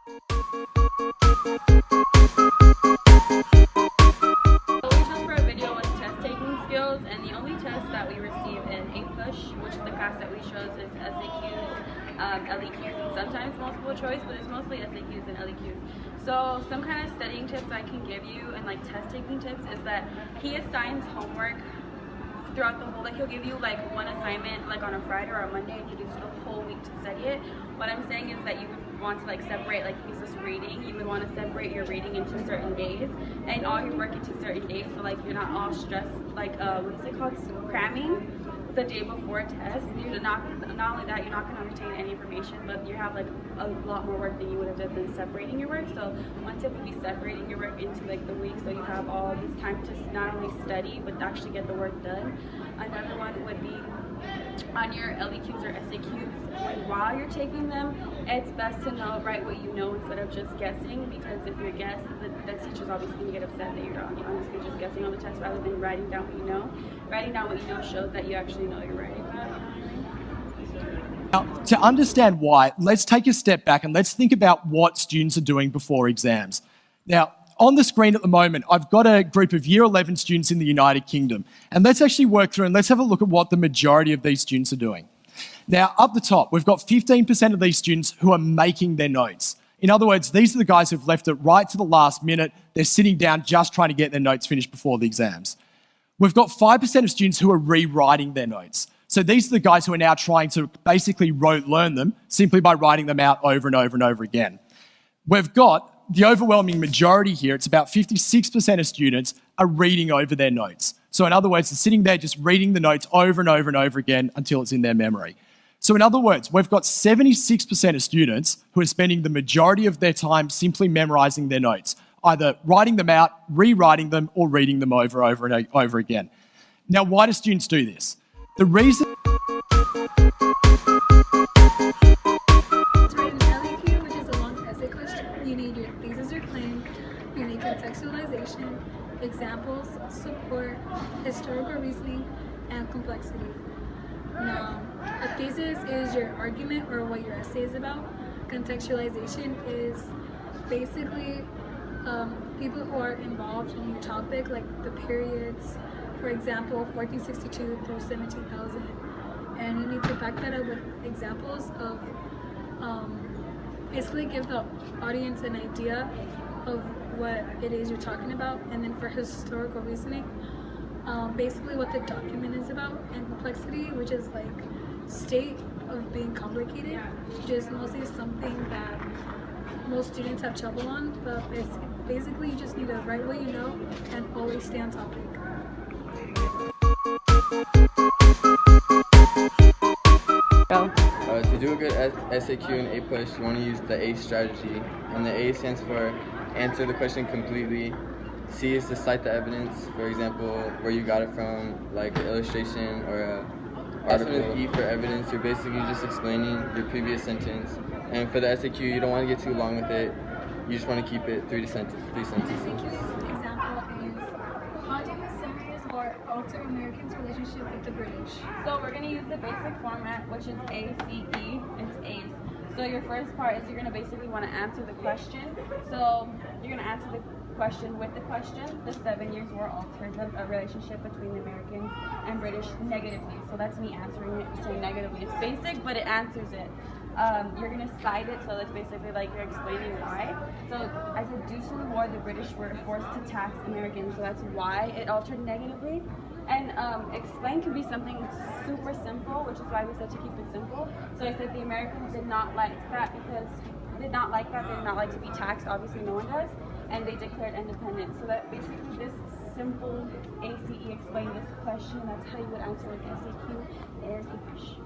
And the only test that we receive in apush, which is the class that we chose, is SAQs, LEQs, and sometimes multiple choice, but it's mostly SAQs and LEQs. So some kind of studying tips I can give you and like test taking tips is that he assigns homework throughout the whole, like he'll give you like one assignment like on a Friday or a Monday and you do the whole week to study it. What I'm saying is that you would want to like separate, like he's just reading, you would want to separate your reading into certain days and all your work into certain days, so like you're not all stressed like what is it called, cramming the day before a test. You're not only that, you're not going to retain any information, but you have like a lot more work than you would have done than separating your work. So one tip would be separating your work into like the week, so you have all this time to not only study but actually get the work done. Another one would be on your LEQs or SAQs, while you're taking them, it's best to know, write what you know instead of just guessing, because if you guess, the teacher's obviously going to get upset that you're honestly just guessing on the test rather than writing down what you know. Writing down what you know shows that you actually know you're writing about. Now, to understand why, let's take a step back and let's think about what students are doing before exams. Now, on the screen at the moment, I've got a group of Year 11 students in the United Kingdom. And let's actually work through and let's have a look at what the majority of these students are doing. Now, up the top, we've got 15% of these students who are making their notes. In other words, these are the guys who've left it right to the last minute. They're sitting down just trying to get their notes finished before the exams. We've got 5% of students who are rewriting their notes. So these are the guys who are now trying to basically rote learn them simply by writing them out over and over and over again. We've got the overwhelming majority here, it's about 56% of students are reading over their notes. So in other words, they're sitting there just reading the notes over and over and over again until it's in their memory. So in other words, we've got 76% of students who are spending the majority of their time simply memorizing their notes, either writing them out, rewriting them, or reading them over and over again. Now, why do students do this? The reason contextualization, examples, support, historical reasoning, and complexity. Now, a thesis is your argument or what your essay is about. Contextualization is basically people who are involved in your topic, like the periods, for example, 1462 through 17,000. And you need to back that up with examples of basically give the audience an idea of what it is you're talking about. And then for historical reasoning, basically what the document is about, and complexity, which is like state of being complicated, which is mostly something that most students have trouble on, but basically you just need to write what you know and always stay on topic. To do a good SAQ and apush, you want to use the A strategy, and the A stands for answer the question completely. C is to cite the evidence, for example, where you got it from, like an illustration or a article. E for evidence, you're basically just explaining your previous sentence. And for the SAQ, you don't want to get too long with it. You just want to keep it three sentences. SAQ's example is, how did the Senators alter Americans' relationship with the British? So we're going to use the basic format, which is ACE. It's A's. So your first part is you're going to basically want to answer the question. So you're going to answer the question with the question. The 7 years war altered the relationship between the Americans and British negatively. So that's me answering it, saying negatively. It's basic, but it answers it. You're going to cite it, so that's basically like you're explaining why. So I said, due to the war, the British were forced to tax Americans, so that's why it altered negatively. And explain can be something super simple, which is why we said to keep it simple. So I said the Americans did not like that because they did not like to be taxed. Obviously, no one does. And they declared independence. So that basically this simple ACE explain this question. That's how you would answer an SAQ and apush.